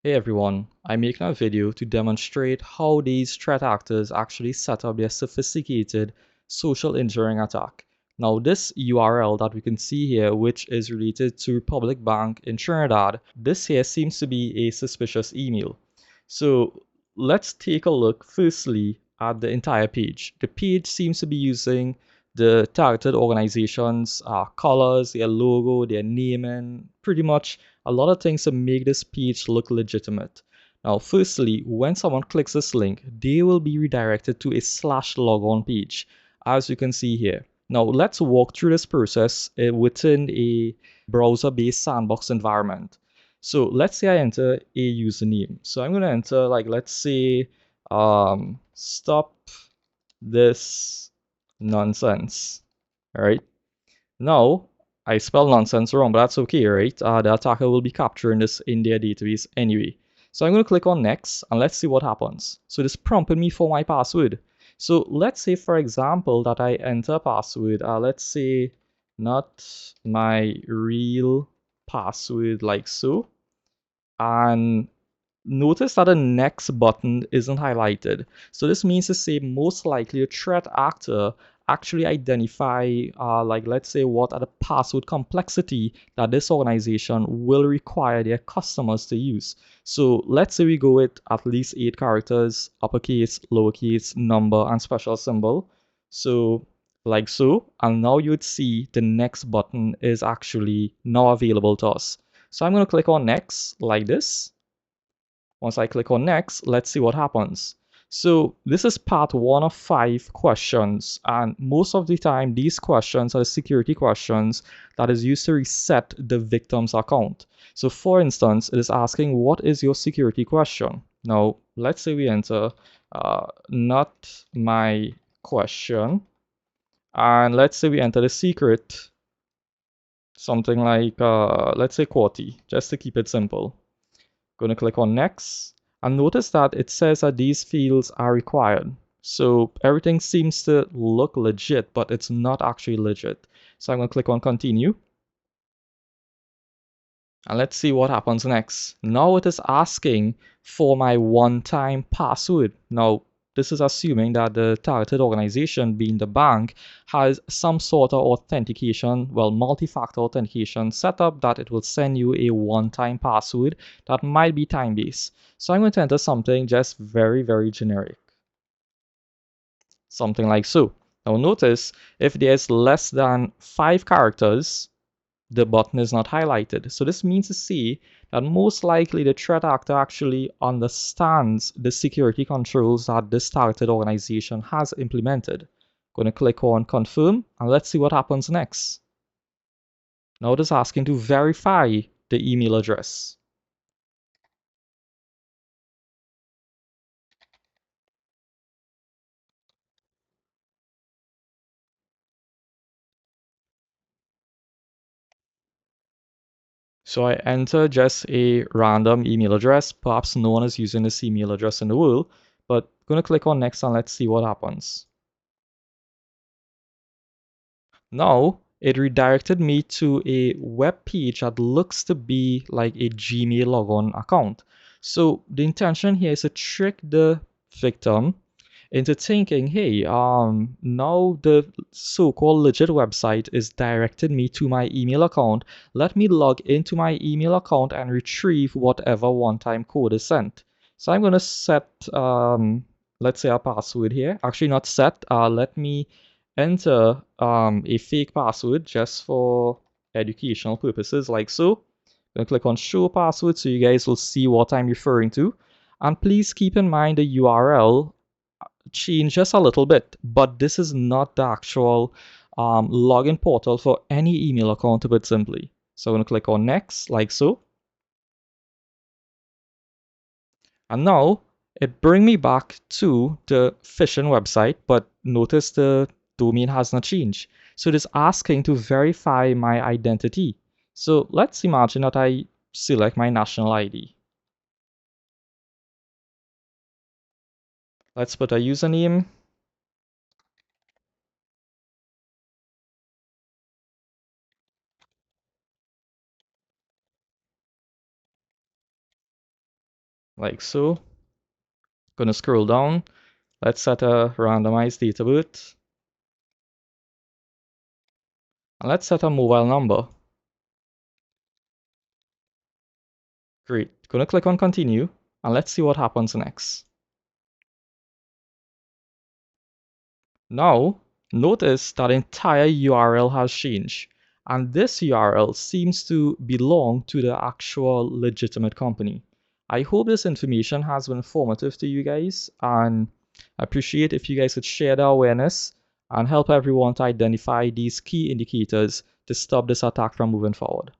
Hey everyone, I'm making a video to demonstrate how these threat actors actually set up their sophisticated social engineering attack. Now this URL that we can see here, which is related to Republic Bank in Trinidad, this here seems to be a suspicious email. So let's take a look firstly at the entire page. The page seems to be using the targeted organization's colors, their logo, their naming, pretty much a lot of things to make this page look legitimate. Now, firstly, when someone clicks this link, they will be redirected to a /logon page, as you can see here. Now, let's walk through this process within a browser-based sandbox environment. So let's say I enter a username. So I'm going to enter, like, let's say, stop this nonsense. All right. Now, I spell nonsense wrong, but that's okay, right? The attacker will be capturing this in their database anyway. So I'm going to click on next and let's see what happens. So this prompted me for my password. So let's say, for example, that I enter password. Let's say not my real password like so. And notice that the next button isn't highlighted. So this means to say most likely a threat actor actually identify like let's say what are the password complexity that this organization will require their customers to use. So let's say we go with at least 8 characters, uppercase, lowercase, number, and special symbol. So like so, and now you would see the next button is actually now available to us. So I'm going to click on next like this. Once I click on next, let's see what happens. So this is part 1 of 5 questions, and most of the time these questions are security questions that is used to reset the victim's account. So for instance, it is asking what is your security question. Now let's say we enter not my question, and let's say we enter the secret, something like let's say QWERTY, just to keep it simple. Going to click on next and notice that it says that these fields are required. So everything seems to look legit, but it's not actually legit. So I'm going to click on continue. And let's see what happens next. Now it is asking for my one-time password. Now, this is assuming that the targeted organization, being the bank, has some sort of authentication, well, multi-factor authentication set up that it will send you a one-time password that might be time-based. So I'm going to enter something just very, very generic. Something like so. Now notice if there's less than 5 characters, the button is not highlighted. So this means to say that most likely the threat actor actually understands the security controls that this targeted organization has implemented. Going to click on confirm and let's see what happens next. Now it is asking to verify the email address. So I enter just a random email address, perhaps no one is using this email address in the world, but I'm going to click on next and let's see what happens. Now it redirected me to a web page that looks to be like a Gmail logon account. So the intention here is to trick the victim into thinking, hey, now the so-called legit website is directed me to my email account. Let me log into my email account and retrieve whatever one-time code is sent. So I'm going to set, let's say a password here. Actually not set, let me enter a fake password just for educational purposes like so. I'm going to click on show password so you guys will see what I'm referring to. And please keep in mind the URL changes a little bit, but this is not the actual login portal for any email account, to put simply. So I'm going to click on next like so. And now it brings me back to the phishing website, but notice the domain has not changed. So it is asking to verify my identity. So let's imagine that I select my national ID. Let's put a username. like so. Gonna scroll down. Let's set a randomized data boot. And let's set a mobile number. Great. Gonna click on continue and let's see what happens next. Now, notice that entire URL has changed, and this URL seems to belong to the actual legitimate company. I hope this information has been informative to you guys, and I appreciate if you guys could share the awareness and help everyone to identify these key indicators to stop this attack from moving forward.